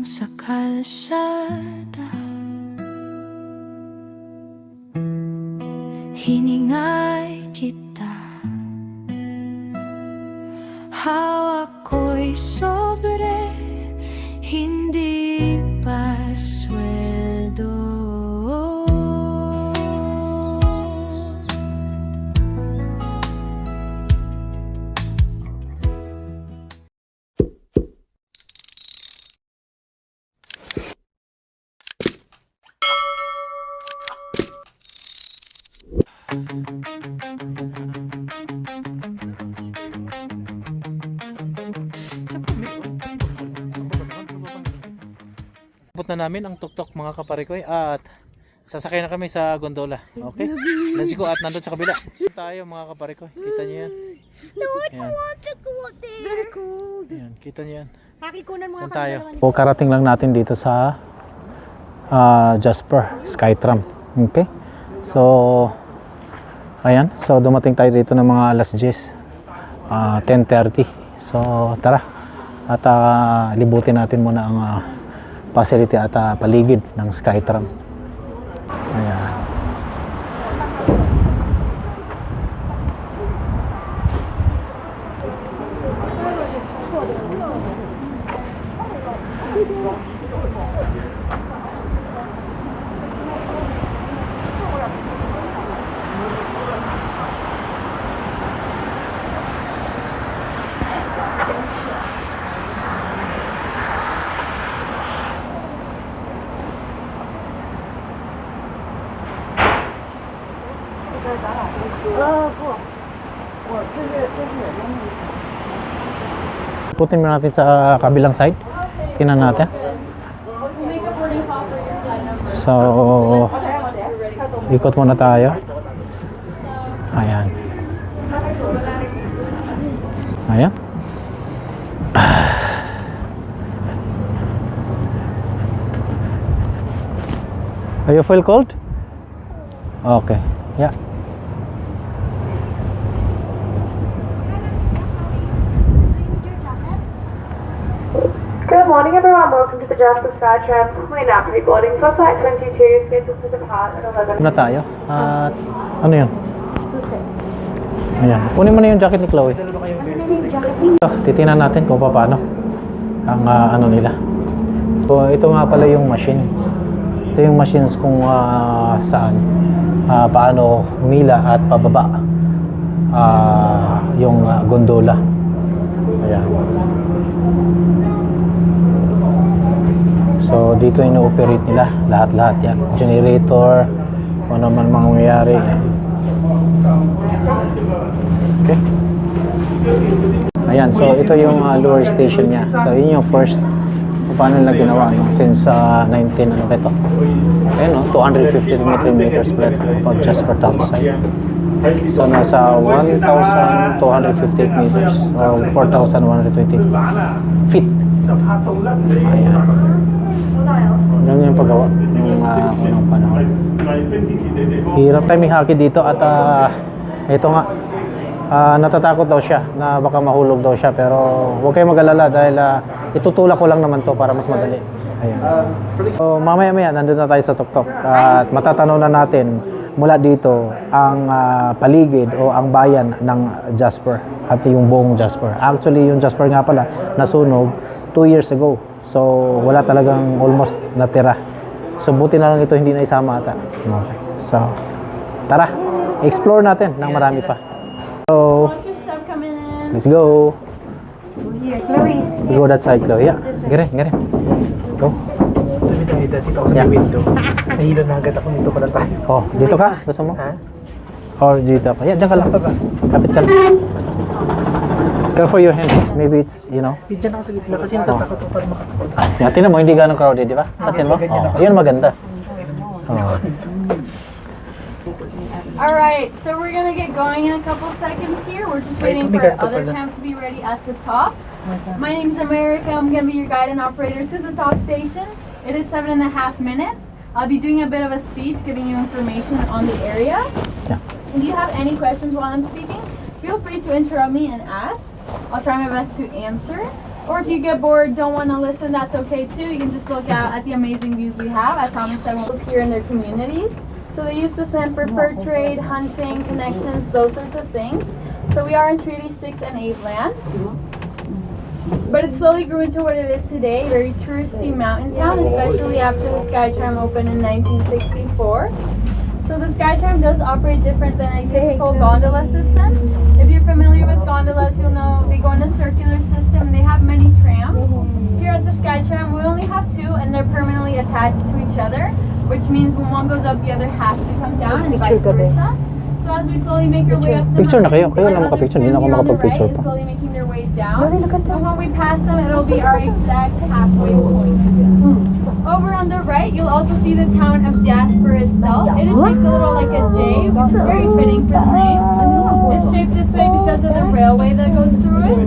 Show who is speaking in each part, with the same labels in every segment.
Speaker 1: sa kalsada, hiningay kita. Hawak ko'y sobre, hindi pa sweldo.
Speaker 2: Abot na namin ang tuktok mga kaparikoy at sasakay na kami sa gondola. Okay? Let's go at nandun sa kabila. Tayo mga kaparikoy. Kita nyo yan.
Speaker 3: No, I don't want to go there. It's very cold.
Speaker 2: Yan, kita nyo yan.
Speaker 3: Pakikunan mo
Speaker 2: Saan
Speaker 3: nga
Speaker 2: tayo?
Speaker 3: pala
Speaker 4: Po, karating lang natin dito sa Jasper Skytram. Okay? So, ayan. So, dumating tayo dito ng mga alas 10. 10:30. So, tara. At libutin natin muna ang facility at paligid ng Skytram. Ayan. Putin mo natin sa kabilang side. Tingnan natin. So, ikot muna tayo. Ayan. Ayan. Are you feel cold? Okay. Yeah.
Speaker 5: Good morning everyone, welcome to the Jasper Skytram. We're now pre-boarding for flight 22, scheduled to depart at 11.
Speaker 4: Na tayo. At ano yun?
Speaker 3: Susi.
Speaker 4: Ayan. Kunin mo na yung jacket ni Chloe.
Speaker 3: Ano na yung jacket niya?
Speaker 4: So, titingnan natin kung paano ang ano nila. So, ito nga pala yung machines. Ito yung machines kung saan paano humila at pababa yung gondola. Ayan. So, dito ino-operate nila lahat-lahat yan. Generator, kung ano man mangyayari. Okay. Ayan, so ito yung lower station niya. So, yun yung first kung paano nila ginawa no? Since 19, ano ba ito? Ayan, no? 250 meters pala pag just per townside. So, nasa 1,250 meters or 4,120 feet. Ayan. Ganyan yung paggawa ng unang panahon. Hirap tayo may haki dito at ito nga, natatakot daw siya na baka mahulog daw siya, pero huwag kayong mag-alala dahil itutulak ko lang naman to para mas madali. Ayan. So, mamaya-maya nandun na tayo sa tuktok at matatanaw na natin mula dito ang paligid o ang bayan ng Jasper at yung buong Jasper. Actually, yung Jasper nga pala nasunog 2 years ago. So, wala talagang almost natira. So, buti na lang ito hindi na isama ata. Okay. So, tara, explore natin ng marami pa. So, let's go.
Speaker 3: Here, Chloe.
Speaker 4: We go that side, Chloe. Yeah, gire. Go.
Speaker 6: Dito ako sa window. Nahilo na agad ako, dito pala tayo.
Speaker 4: Oh, dito ka? Gusto mo?
Speaker 6: Ha?
Speaker 4: Or dito pa? Yeah, dyan ka lang. Kapit ka lang. Careful your hand. Maybe it's, you know.
Speaker 6: Di dyan ako sa gitna kasi natatakot ako para makatapunta.
Speaker 4: Yeah, tingnan mo, hindi ganong crowded, di ba? Pansin mo? Oh, yun maganda. Oh.
Speaker 7: Alright, so we're gonna get going in a couple seconds here. We're just waiting for other tram to be ready at the top. My name's America. I'm gonna be your guide and operator to the top station. It is 7.5 minutes. I'll be doing a bit of a speech, giving you information on the area.
Speaker 4: Yeah.
Speaker 7: If you have any questions while I'm speaking, feel free to interrupt me and ask. I'll try my best to answer. Or if you get bored, don't want to listen, that's okay too. You can just look out at the amazing views we have. I promise I won't here in their communities. So they used to stand for fur trade, hunting, connections, those sorts of things. So we are in Treaty 6 and 8 land. But it slowly grew into what it is today, a very touristy mountain town, especially after the SkyTram opened in 1964. So the SkyTram does operate different than a typical gondola system. If you're familiar with gondolas, you'll know they go in a circular system. They have many trams. Here at the SkyTram, we only have 2 and they're permanently attached to each other, which means when one goes up, the other has to come down and vice versa. So as we slowly make our way up the
Speaker 4: Picture na kayo.
Speaker 7: mountain,
Speaker 4: Kayo
Speaker 7: one
Speaker 4: lang
Speaker 7: other
Speaker 4: makapicture. Hindi na
Speaker 7: tram
Speaker 4: ako
Speaker 7: here on the
Speaker 4: makapag-picture
Speaker 7: right is
Speaker 4: pa.
Speaker 7: slowly making their way down. And when we pass them, it'll be our exact halfway point. Over on the right, you'll also see the town of Jasper itself. It is shaped a little like a J, which is very fitting for the name. It's shaped this way because of the railway that goes through it.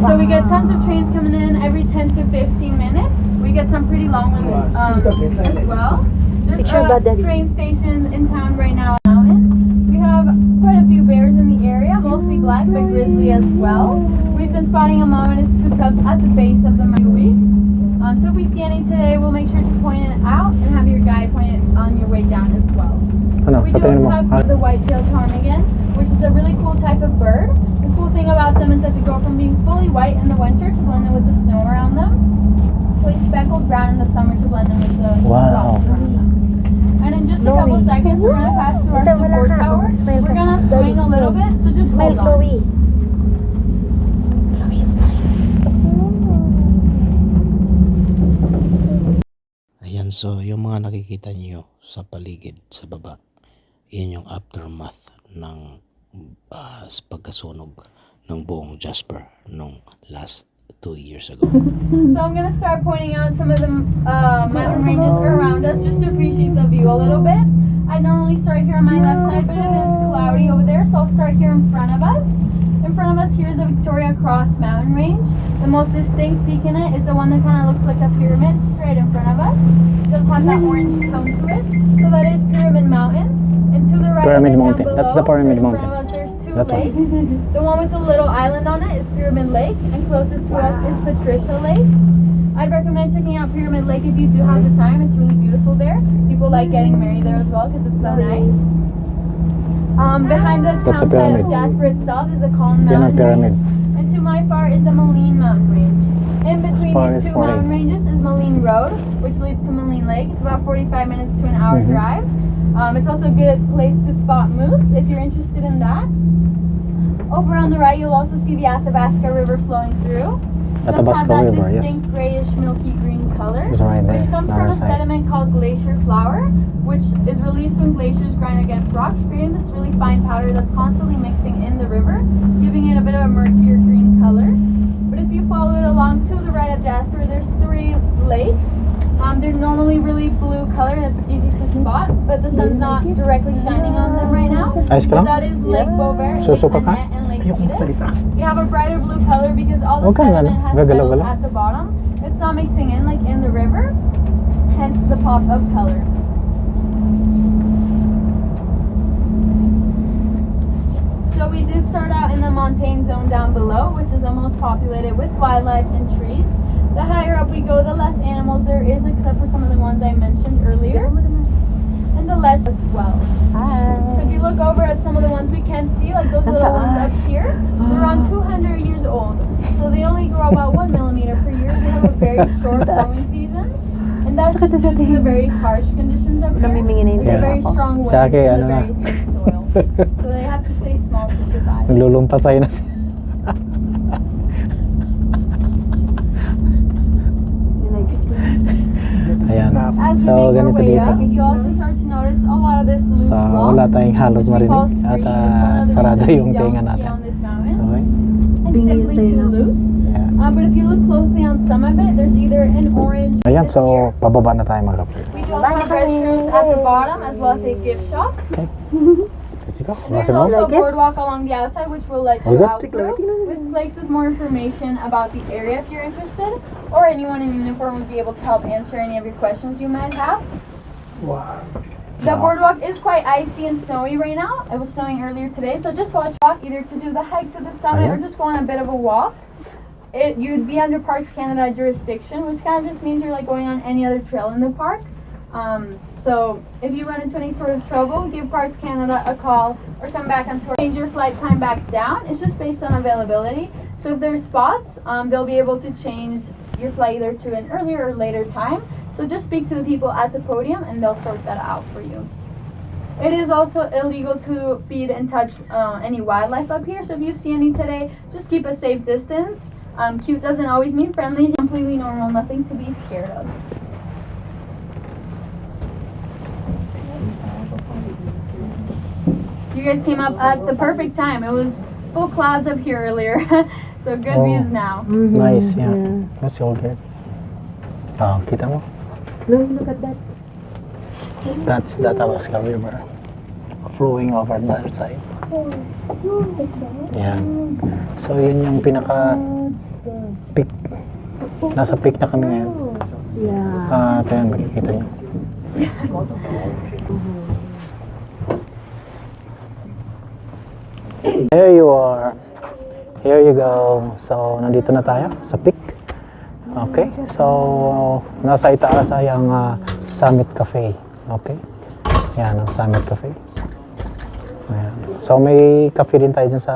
Speaker 7: So we get tons of trains coming in every 10 to 15 minutes. We get some pretty long ones as well. There's a train station in town right now. We have quite a few bears in the area, mostly black but grizzly as well. We've been spotting a mom and its 2 cubs at the base of the mountain weeks. So if we see any today, we'll make sure to point it out and have your guide point it on your way down as well.
Speaker 4: Ano,
Speaker 7: We
Speaker 4: sa
Speaker 7: do
Speaker 4: tingin
Speaker 7: also
Speaker 4: mo?
Speaker 7: have the white-tailed ptarmigan, which is a really cool type of bird. The cool thing about them is that they go from being fully white in the winter to blend in with the snow around them, to a speckled brown in the summer to blend in with the
Speaker 4: Wow.
Speaker 7: rocks around them. And in just a couple seconds, we're going to pass through our support tower. We're going to swing a little bit, so just hold on.
Speaker 8: Ayan, so yung mga nakikita niyo sa paligid sa baba, yun yung aftermath ng pagkasunog ng buong Jasper nung last 2 years ago.
Speaker 7: So I'm going to start pointing out some of the mountain ranges around us just to appreciate the view a little bit. I normally start here on my left side, but it is cloudy over there, so I'll start here in front of us. In front of us here is the Victoria Cross mountain range. The most distinct peak in it is the one that kind of looks like a pyramid straight in front of us. It does have that orange tone to it. So that is Pyramid Mountain. And to the right
Speaker 4: Pyramid
Speaker 7: of it, down
Speaker 4: Mountain.
Speaker 7: below,
Speaker 4: That's the Pyramid
Speaker 7: straight in
Speaker 4: Mountain.
Speaker 7: front of us, there's 2
Speaker 4: That one.
Speaker 7: lakes. The one with the little island on it is Pyramid Lake, and closest to us is Patricia Lake. I'd recommend checking out Pyramid Lake if you do have the time. It's really beautiful there. People like getting married there as well because it's so nice. Behind the
Speaker 4: That's a
Speaker 7: town side
Speaker 4: pyramid.
Speaker 7: of Jasper itself is the Colin
Speaker 4: Yan ang
Speaker 7: Mountain
Speaker 4: pyramid.
Speaker 7: Range, and to my far is the Moline Mountain Range. In between
Speaker 4: far
Speaker 7: these
Speaker 4: as
Speaker 7: 2
Speaker 4: far
Speaker 7: mountain ranges is Moline Road, which leads to Moline Lake. It's about 45 minutes to an hour drive. It's also a good place to spot moose if you're interested in that. Over on the right, you'll also see the Athabasca River flowing through. It does
Speaker 4: Athabasca
Speaker 7: have that
Speaker 4: River, yes.
Speaker 7: distinct grayish milky green color,
Speaker 4: It's right there,
Speaker 7: which comes
Speaker 4: on
Speaker 7: from
Speaker 4: our
Speaker 7: a
Speaker 4: side.
Speaker 7: sediment called glacier flour, which is released when glaciers grind against rocks, creating this really fine powder that's constantly mixing in the river, giving it a bit of a murkier green color. But if you follow it along to the right of Jasper, there's 3 lakes. They're normally really blue color and it's easy to spot, but the sun's not directly shining on them right now.
Speaker 4: Ayos ka
Speaker 7: But
Speaker 4: lang?
Speaker 7: that is Lake Beauvert, Lake
Speaker 4: Susuka ka?
Speaker 7: Annette, and Lake
Speaker 6: Ayoko
Speaker 7: Edith.
Speaker 6: magsalita.
Speaker 7: You have a brighter blue color because all the
Speaker 4: Huwag kang
Speaker 7: sediment
Speaker 4: ano,
Speaker 7: has
Speaker 4: gagalaw
Speaker 7: settled
Speaker 4: galaw.
Speaker 7: at the bottom. It's not mixing in like in the river, hence the pop of color. So we did start out in the montane zone down below, which is the most populated with wildlife and trees. The higher up we go, the less animals there is, except for some of the ones I mentioned earlier. And the less as well. So if you look over at some of the ones we can see, like those little ones up here, they're around 200 years old. So they only grow about 1 millimeter per year. They have a very short growing season. And that's just due to the very harsh conditions up here. With a very strong wind
Speaker 4: Sa akin,
Speaker 7: and a
Speaker 4: ano na.
Speaker 7: very thick soil. So they have to stay small to survive.
Speaker 4: Naglulumpas sa'yo na siya. Ayan.
Speaker 7: As we
Speaker 4: So,
Speaker 7: make our
Speaker 4: ganito
Speaker 7: way
Speaker 4: dito.
Speaker 7: up, you also start to notice a lot of this loose
Speaker 4: So,
Speaker 7: rock,
Speaker 4: wala tayong halos
Speaker 7: which we call
Speaker 4: marinig. At
Speaker 7: scree. It's one of the
Speaker 4: sarado
Speaker 7: reasons we
Speaker 4: yung
Speaker 7: don't
Speaker 4: tinga
Speaker 7: ski
Speaker 4: natin.
Speaker 7: on this mountain.
Speaker 4: Okay?
Speaker 7: It's simply too loose.
Speaker 4: Yeah.
Speaker 7: But if you look closely on some of it, there's either an orange.
Speaker 4: Ayan,
Speaker 7: that's
Speaker 4: so
Speaker 7: here.
Speaker 4: pababa na tayo mga kapatid.
Speaker 7: We do also have restrooms at the bottom as well as a gift shop.
Speaker 4: Okay. Let's go.
Speaker 7: There's
Speaker 4: Rock and roll.
Speaker 7: also a boardwalk along the outside which we'll let you
Speaker 4: Okay.
Speaker 7: out through with plaques with more information about the area if you're interested, or anyone in uniform would be able to help answer any of your questions you might have.
Speaker 6: Wow.
Speaker 7: The boardwalk is quite icy and snowy right now. It was snowing earlier today, so just watch walk either to do the hike to the summit or
Speaker 4: Ayan.
Speaker 7: just go on a bit of a walk. you'd be under Parks Canada jurisdiction, which kind of just means you're like going on any other trail in the park. So if you run into any sort of trouble, give Parks Canada a call or come back on tour. Change your flight time back down. It's just based on availability. So if there's spots, they'll be able to change your flight either to an earlier or later time. So just speak to the people at the podium and they'll sort that out for you. It is also illegal to feed and touch any wildlife up here. So if you see any today, just keep a safe distance. Cute doesn't always mean friendly. Completely normal, nothing to be scared of. You guys came up at the perfect time. It was full clouds up here earlier. So good views now.
Speaker 4: Nice, yeah. That's all good. Kita mo?
Speaker 3: Look at that.
Speaker 4: That's the Athabasca River flowing over the other side. Yan. So yun yung pinaka peak. Nasa peak na kami ngayon.
Speaker 3: Yeah.
Speaker 4: Ito yan, makikita nyo. There you are. Here you go. So nandito na tayo sa peak. Okay, so nasa itaas ay ang Summit Cafe. Okay, yan ang Summit Cafe. Ayan. So may cafe din tayo dyan sa...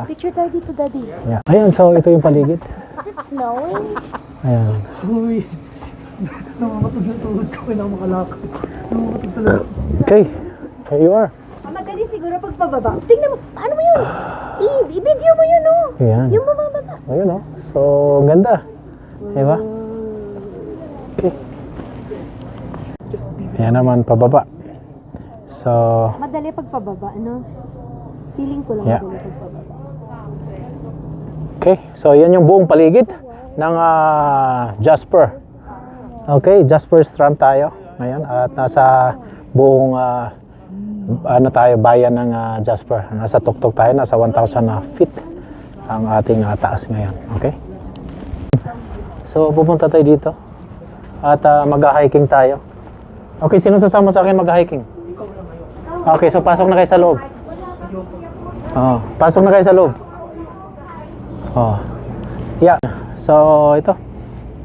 Speaker 3: Picture tayo dito, Daddy.
Speaker 4: Yeah. Ayan, so ito yung paligid.
Speaker 3: Is it snowing?
Speaker 4: Ayan.
Speaker 6: Uy, nakakatog yung tuhod ko, hindi ako makalakad. Nakakatog talaga.
Speaker 4: Okay, here you are.
Speaker 3: Madali siguro pagpababa. Tingnan mo, ano mo yun? I-video mo yun, oh.
Speaker 4: Ayan.
Speaker 3: Yung bababa.
Speaker 4: Ayun, oh. So, ganda. Diba? Okay. Ayan naman, pababa. So,
Speaker 3: Madali pagpababa, ano? Feeling ko lang
Speaker 4: Yeah.
Speaker 3: madali pagpababa.
Speaker 4: okay. So, yan yung buong paligid ng Jasper. Okay, Jasper Strand tayo ngayon. At nasa buong tayo, bayan ng Jasper. Nasa tuktok tayo, nasa 1,000 feet ang ating taas ngayon. Okay? So, pupunta tayo dito. At mag-hiking tayo. Okay, sino sasama sa akin mag-hiking? Okay, so pasok na kayo sa loob. Pasok na kayo sa loob. Yeah. So, ito.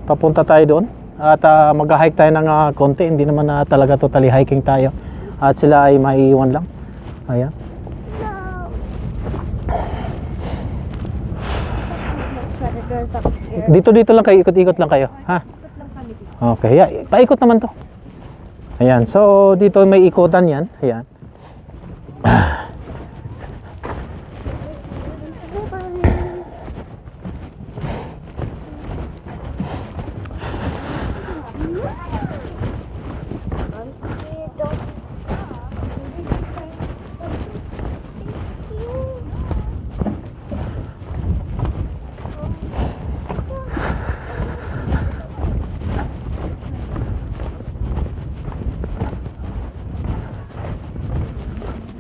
Speaker 4: Papunta tayo doon. At mag-hike tayo ng konti. Hindi naman talaga totally hiking tayo. At sila ay maiiwan lang. Ayan. Dito lang kayo, ikot-ikot lang kayo, ha? Okay, yeah, paikot naman to. Ayan, so dito may ikotan yan. Ayan.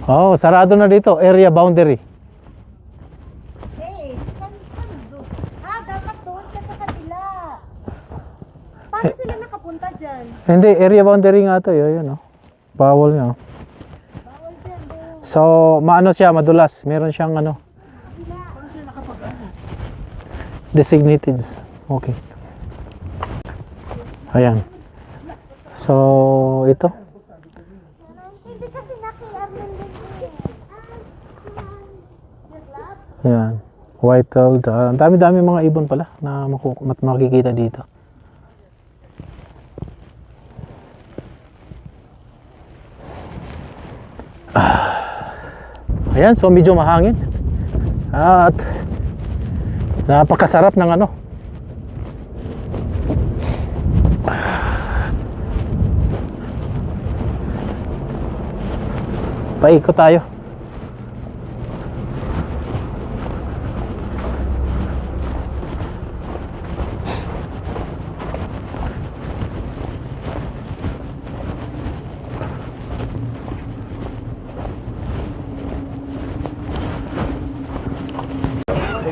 Speaker 4: Oh, sarado na dito, area boundary.
Speaker 3: Hey, saan doon? Dapat doon ka sa kanila. Paano sila nakapunta dyan?
Speaker 4: Hindi, area boundary nga to, yun, oh. Bawal nga.
Speaker 3: Bawal dyan doon.
Speaker 4: So, maano siya, madulas. Meron siyang ano. Designated. Okay. Ayan. So, ito.
Speaker 3: Hindi kasi nakiarman din.
Speaker 4: Ayan. White-tailed. Ang dami-dami mga ibon pala na makikita dito. Ayan, so medyo mahangin. At napakasarap ng ano. Paikot tayo.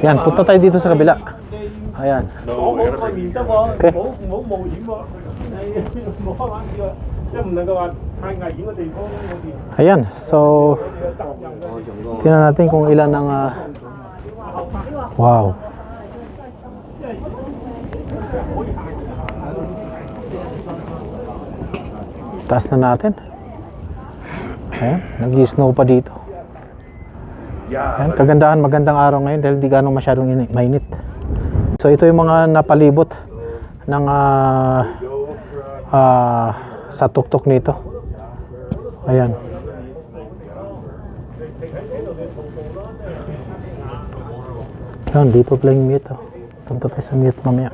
Speaker 4: Yan, punta tayo dito sa kabila. Ayan. Okay. Ayan, so tingnan natin kung ilan ang wow. Taas na natin. Ayan, nag-snow pa dito. Ayan, kagandahan, magandang araw ngayon dahil di ganong masyadong mainit. So ito yung mga napalibot ng sa tuktok nito. Ayan. Ayan, dito pala yung mute. Punta tayo sa mute mamaya.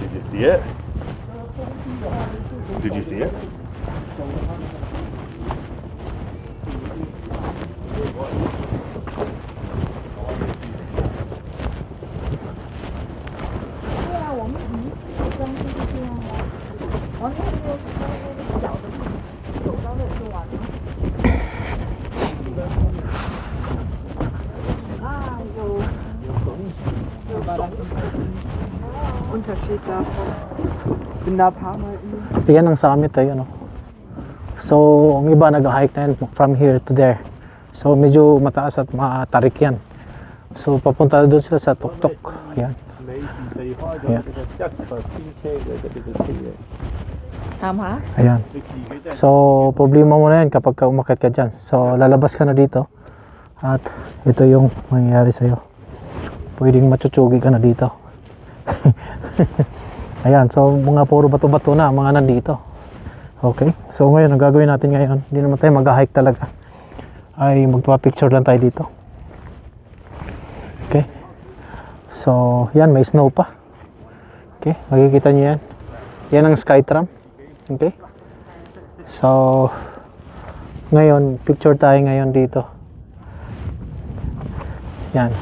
Speaker 9: Did you see it? Did you see it?
Speaker 4: Yan ang summit ay ano. So ang iba nag-hike na yan from here to there. So medyo mataas at matarik yan. So papunta doon sila sa tuktok. Ayan. Ayan. Ayan. So problema mo na yan kapag umakyat ka dyan. So lalabas ka na dito. At ito yung mangyayari sa'yo. Pwedeng matutsugi ka na dito. Ayan, so mga puro bato-bato na, mga nandito. Okay, so ngayon, ang gagawin natin ngayon, hindi naman tayo mag-hike talaga. Ay magpa-picture lang tayo dito. Okay. So, yan, may snow pa. Okay, makikita nyo yan. Yan ang Skytram. Okay. So, ngayon, picture tayo ngayon dito. Yan.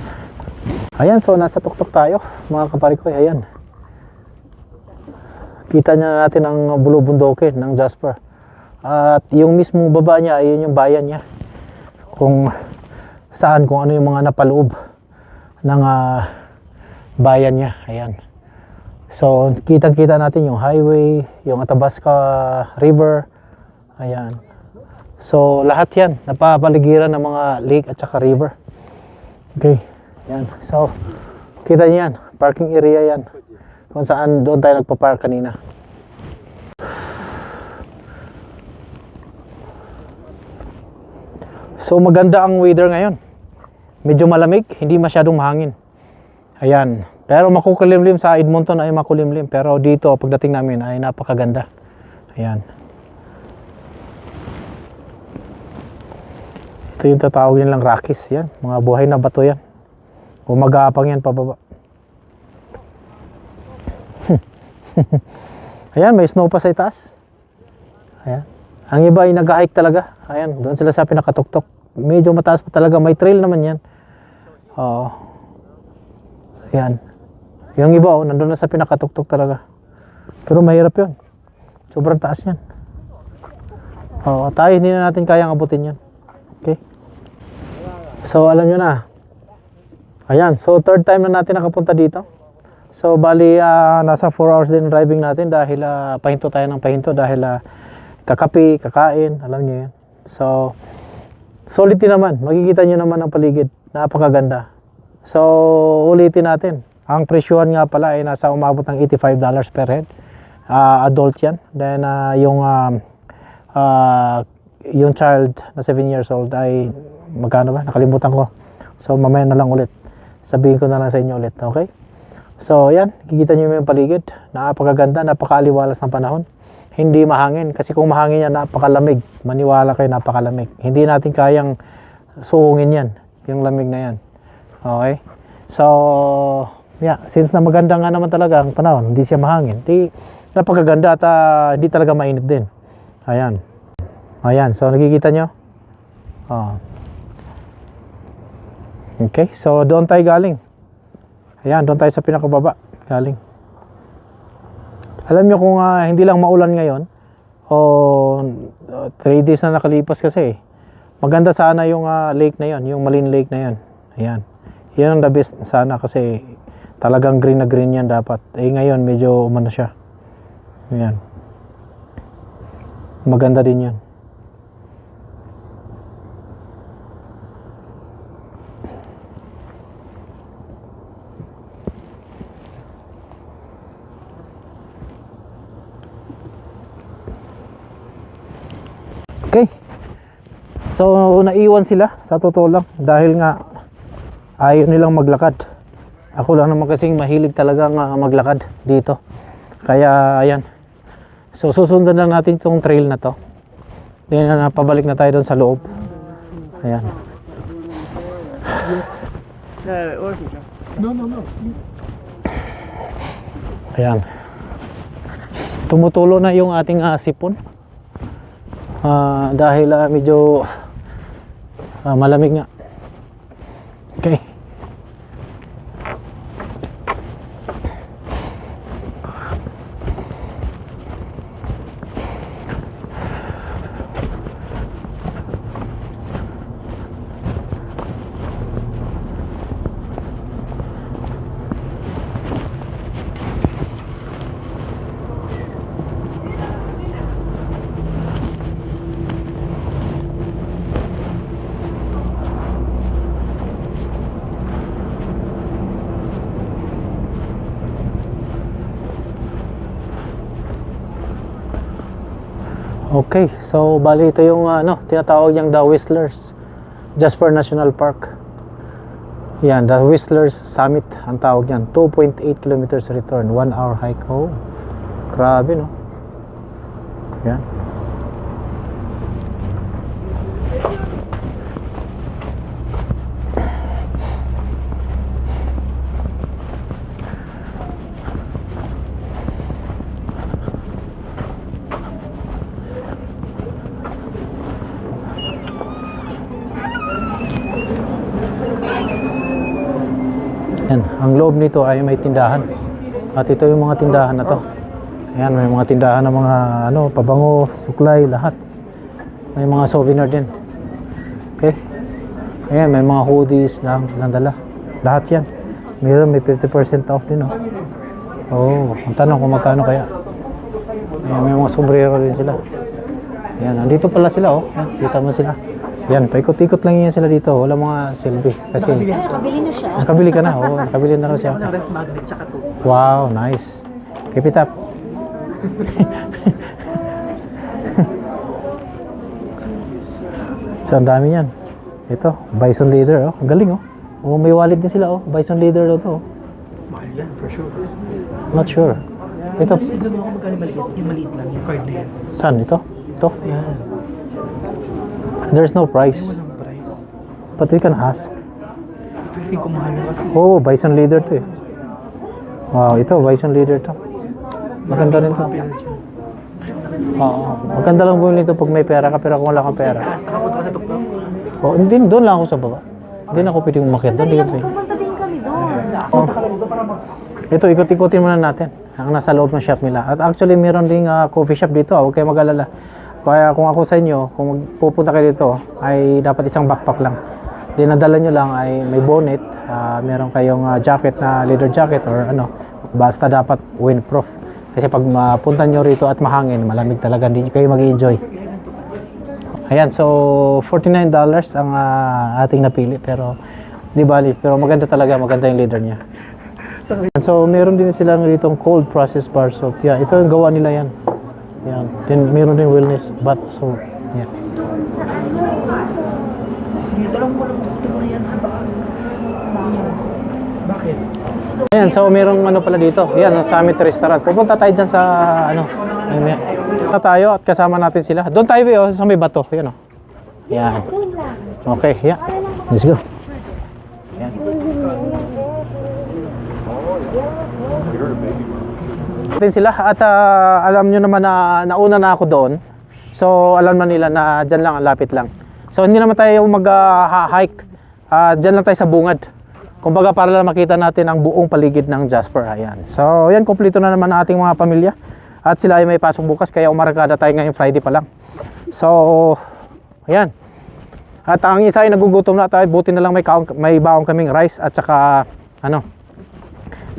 Speaker 4: Ayan, so nasa tuktok tayo, mga kaparikoy. Ayan. Kita niya natin ang bulubundukin ng Jasper. At yung mismong baba niya, ayun yung bayan niya. Kung saan, kung ano yung mga napaloob ng bayan niya. Ayan. So, kitang-kita natin yung highway, yung Athabasca River. Ayan. So, lahat yan, napapaligiran ng mga lake at saka river. Okay. Ayan. So, kita niyo yan. Parking area yan. Kung saan doon tayo nagpa-park kanina. So maganda ang weather ngayon. Medyo malamig, hindi masyadong mahangin. Ayan. Pero makukulimlim sa Edmonton ay makulimlim. Pero dito pagdating namin ay napakaganda. Ayan. Ito yung tatawagin nilang Rockies. Yan. Mga buhay na bato yan. Umagapang yan pababa. Ayan, may snow pa sa itaas. Ayan. Ang iba ay nag-hike talaga. Ayan, doon sila sa pinakatuktok. Medyo mataas pa talaga. May trail naman yan. Oo. Ayan. Yung iba, nandun na sa pinakatuktok talaga. Pero mahirap yun. Sobrang taas yan. Oo, tayo hindi na natin kayang abutin yan. Okay. So, alam nyo na. Ayan, so third time na natin nakapunta dito. So bali nasa 4 hours din driving natin dahil pahinto tayo ng pahinto dahil kakape, kakain, alam niyo yan. So solid din naman, makikita niyo naman ang paligid, napakaganda. So ulitin natin, ang presyohan nga pala ay nasa umabot ng $85 per head. Adult yan. Then yung child na 7 years old ay magkano ba? Nakalimutan ko. So mamaya na lang ulit. Sabihin ko na lang sa inyo ulit, okay? So, yan. Kikita nyo yung paligid. Napakaganda, napakaaliwalas ng panahon. Hindi mahangin. Kasi kung mahangin yan, napakalamig. Maniwala kayo, napakalamig. Hindi natin kayang suungin yan. Yung lamig na yan. Okay? So, yeah. Since na maganda nga naman talaga ang panahon, hindi siya mahangin. Napakaganda at hindi talaga mainit din. Ayan. Ayan. So, nakikita nyo? Okay. So, doon tayo galing. Ayan, doon tayo sa pinakababa galing. Alam nyo kung hindi lang maulan ngayon o 3 days na nakalipas kasi maganda sana yung lake na yon, yung Malin Lake na yon. Ayan, yan ang the best sana kasi talagang green na green yan dapat. Ngayon medyo umano siya. Ayan, maganda din yan. Okay. So naiwan sila sa totoo lang dahil nga ayaw nilang maglakad. Ako lang naman kasing mahilig talaga maglakad dito. Kaya ayan. So susundan lang natin itong trail na to. Then pabalik na tayo doon sa loob. Ayan. Ayan. Tumutulo na yung ating sipon. Dahil medyo malamig nga. Okay. Okay, so bali ito yung tinatawag niyang The Whistlers Jasper National Park. Yan, The Whistlers Summit ang tawag niyan. 2.8 kilometers return, 1 hour hike. Oh, grabe no. Yan. Yan, ang loob nito ay may tindahan. At ito yung mga tindahan na to. Ayan, may mga tindahan ng mga pabango, suklay, lahat. May mga souvenir din. Okay. Ayan, may mga hoodies lang dala. Lahat yan. Meron may 50% off din oh. Ang tanong kung magkano kaya. Ayan, may mga sombrero din sila. Ayan, nandito pala sila Ayan, kita mo sila. Yan, paikot-ikot lang yan sila dito. Wala mga selfie. Kasi
Speaker 3: Nakabili na siya.
Speaker 4: nakabili ka na. Nakabili na raw siya. Wow, nice. Keep it up. So, ang dami yan. Ito, Bison Leader. Ang galing may wallet din sila Bison Leader daw to.
Speaker 6: Mahal yan, for sure.
Speaker 4: Not sure. Ito.
Speaker 6: Ito mo kung magkano maliit. Yung maliit lang, yung card na yan.
Speaker 4: Saan? Ito? Ito?
Speaker 6: Yan.
Speaker 4: There's no price.
Speaker 6: Walang price.
Speaker 4: But we can ask.
Speaker 6: Pero yung kumahal na kasi.
Speaker 4: Bison Leader to Wow, ito, Bison Leader to. Maganda rin to. Maganda lang bumili ito pag may pera ka, pero kung wala kang pera.
Speaker 6: Nakapunta ka sa tuktok.
Speaker 4: Hindi, doon lang ako sa baba. Hindi na ako pwedeng umakyat doon.
Speaker 3: Pupunta din kami doon.
Speaker 4: Ito, ikot-ikotin muna natin ang nasa loob ng shop nila. At actually, meron ding coffee shop dito. Huwag kayo mag-alala. Kaya kung ako sa inyo, kung pupunta kayo dito, ay dapat isang backpack lang. Dinadala nyo lang ay may bonnet, meron kayong jacket na leather jacket or basta dapat windproof. Kasi pag mapunta nyo rito at mahangin, malamig talaga, hindi kayo mag-enjoy. Ayan, so $49 ang ating napili, pero di bali, pero maganda talaga, maganda yung leather niya. So meron din silang ditong cold processed bar soap. Yeah, ito yung gawa nila yan. Yan. Then meron din wellness bath soap. Yeah.
Speaker 6: Bakit?
Speaker 4: Ayan, so merong pala dito. Yan, ang Summit Restaurant. Pupunta tayo dyan sa tayo at kasama natin sila. Doon tayo sa may bato. Yan Yan. Okay, yeah. Let's go. Yan. Natin sila at alam nyo naman na nauna na ako doon. So alam na nila na dyan lang, lapit lang. So hindi naman tayo mag-hike. Dyan lang tayo sa bungad. Kumbaga para lang makita natin ang buong paligid ng Jasper. Ayan. So yan, kompleto na naman ang ating mga pamilya. At sila ay may pasok bukas kaya umarkada tayo ngayong Friday pa lang. So ayan. At ang isa ay nagugutom na tayo. Buti na lang may baong kaming rice at saka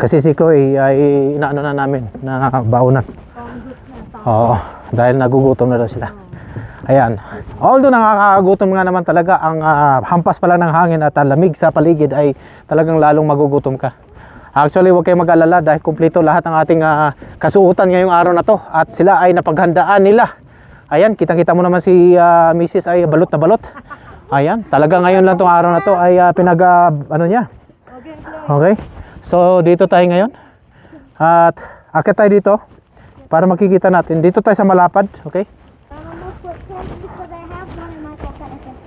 Speaker 4: kasi si Chloe ay inaano na namin na baunan. Oo, dahil nagugutom na daw sila. Ayan. Although nakakagutom nga naman talaga, ang hampas pala ng hangin at lamig sa paligid ay talagang lalong magugutom ka. Actually, huwag kayong mag-alala dahil kumpleto lahat ng ating kasuotan ngayong araw na to. At sila ay napaghandaan nila Ayan, kitang-kita mo naman si Mrs. ay balot na balot. Ayan, talaga ngayon lang tong araw na to ay ano niya. Okay. So dito tayo ngayon. At akit tayo dito para makikita natin. Dito tayo sa malapad, okay?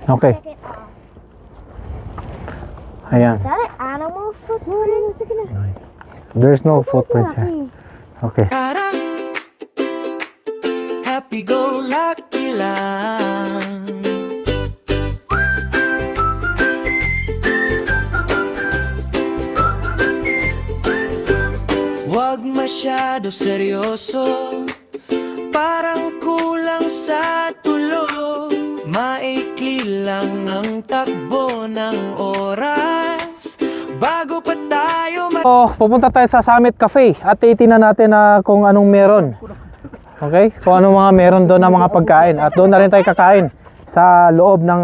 Speaker 4: Okay. Ayan.
Speaker 3: Is that an animal footprint?
Speaker 4: There's no footprints here. Okay.
Speaker 10: Happy go lucky lang. Wag masyado seryoso, parang kulang sa tulog. Maikli lang ang takbo ng oras bago pa tayo
Speaker 4: So, pupunta tayo sa Summit Cafe at titingnan natin kung anong meron. Okay? Kung anong mga meron doon na mga pagkain. At doon na rin tayo kakain sa loob ng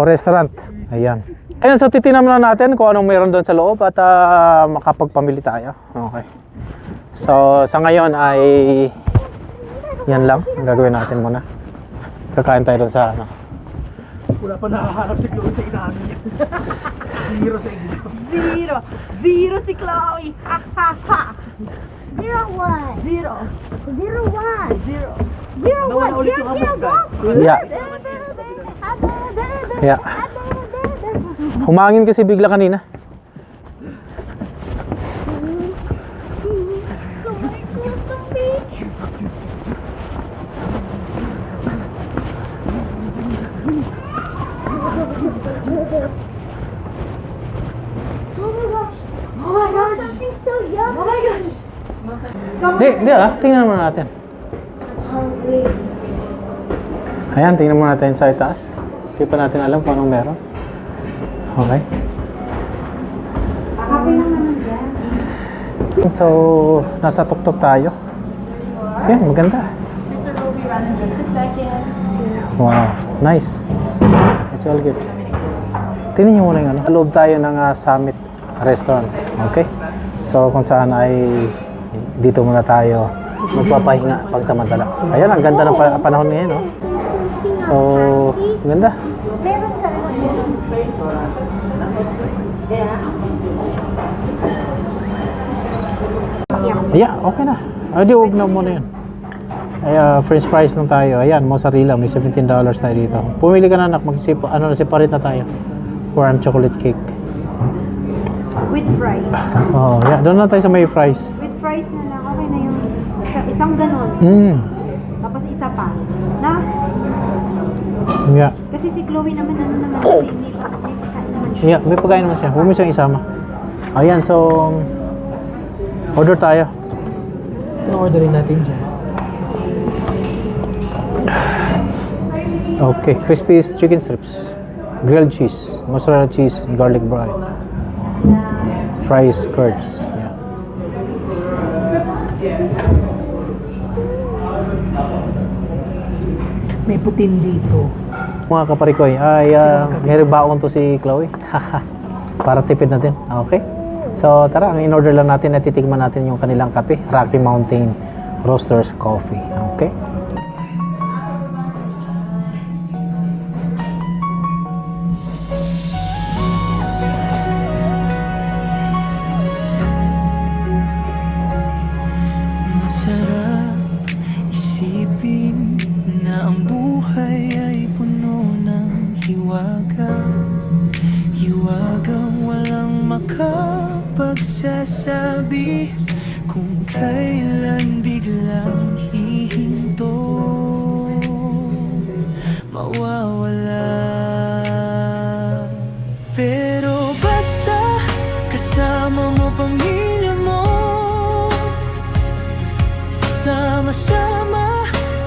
Speaker 4: restaurant. Ayan. Ayun, so titingnan muna natin kung anong meron doon sa loob at makapagpamili tayo. Okay. So, sa ngayon ay yan lang ang gagawin natin muna. Kakain tayo doon sa
Speaker 6: Wala pa nakaharap si Chloe sa inamin niya. Zero sa inyo.
Speaker 7: Zero si Chloe. Ha ha ha.
Speaker 3: 0-1.
Speaker 7: Zero.
Speaker 3: 0-1.
Speaker 7: Zero.
Speaker 3: 0-1.
Speaker 6: ulit yung amos,
Speaker 4: Yeah. Yeah. Humangin kasi bigla kanina.
Speaker 3: Oh my gosh, something so yummy. Oh my gosh.
Speaker 4: Di tingnan muna natin.
Speaker 3: Hungry.
Speaker 4: Ayan, tingnan muna natin sa itaas. Hindi pa natin alam kung anong meron. Okay.
Speaker 3: Happy naman dyan.
Speaker 4: So, nasa tuktok tayo. Ayan, maganda.
Speaker 7: Mr. will be running just a second.
Speaker 4: Wow, nice. It's all good. Tingnan nyo muna yung ano. Loob tayo ng Summit Restaurant. Okay? So, kung saan ay dito muna tayo magpapahinga pagsamantala. Ayan, ang ganda ng panahon ngayon, no? So, ganda.
Speaker 3: Meron ka.
Speaker 4: Yeah, okay na. Ay, di, huwag na muna yun. Ay, french fries lang tayo. Ayan, mozzarella. May $17 tayo dito. Pumili ka na, anak. Separate na tayo. Warm chocolate cake.
Speaker 3: With fries.
Speaker 4: Oh, yeah. Doon na tayo sa may fries.
Speaker 3: With fries na lang. Okay na yung isang ganon. Tapos isa pa. Na?
Speaker 4: Yeah.
Speaker 3: Kasi si Chloe naman may pagkain naman siya.
Speaker 4: Yeah, may pagkain naman siya. Huwag mo siyang isama. Ayan, so order tayo.
Speaker 6: Ano orderin natin dyan?
Speaker 4: Okay, crispy chicken strips, grilled cheese, mozzarella cheese, and garlic bread, fries, curds. Yeah.
Speaker 6: May putin dito.
Speaker 4: Mga kaparikoy, ay may baon to si Chloe. Para tipid natin. Okay. So tara, ang in-order lang natin at titikman natin yung kanilang kape, Rocky Mountain Roasters Coffee. Okay.
Speaker 10: Masarap isipin na ang buhay ay puno ng hiwagang walang makapagsasabi kung kailan biglang hihinto, mawawala. Pero basta kasama mo pamilya mo, sama-sama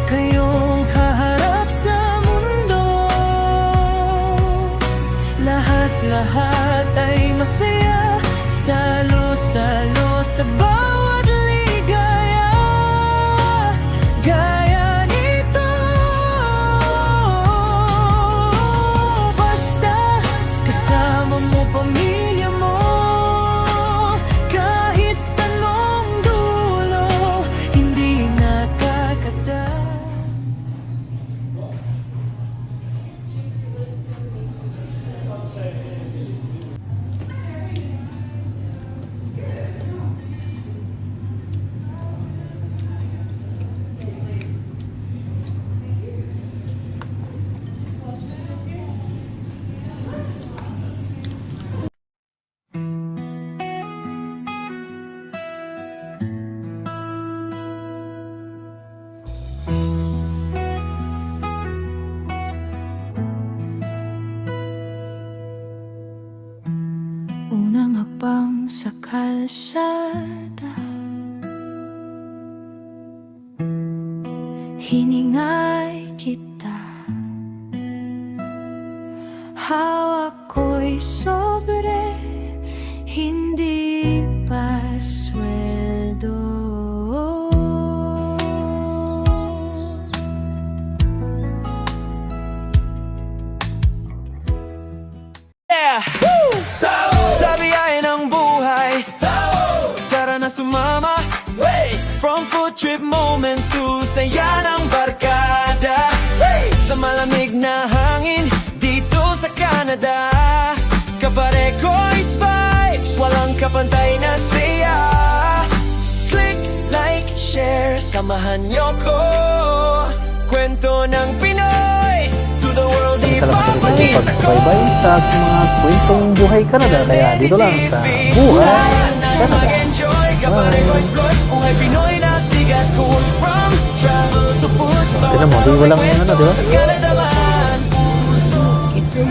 Speaker 10: kayong haharap sa mundo. Lahat-lahat ay masaya, salo-salo sa bawat ligaya. Gaya nito, basta kasama mo pamilya mo. Kahit anong dulo, hindi nakakata.
Speaker 1: sa kalsada. Hiningay kita, hawak ko'y sobre, hindi pa sweldo.
Speaker 10: Sa biyahe ng buhay, tara na sumama. From food trip moments to saya ng barkada, sa malamig na hangin dito sa Canada. Kapareko's vibes, walang kapantay na saya. Click, like, share, samahan niyo ko. Kwento ng Pinoy to the world.
Speaker 4: Salamat ulit sa pagsubaybay sa aking mga kwentong buhay Canada. Kaya dito lang sa Buhay Canada.
Speaker 10: Buhay Pinoy na stigat cool from travel to football.
Speaker 4: Tignan mo, di walang ano, di ba?
Speaker 10: It's a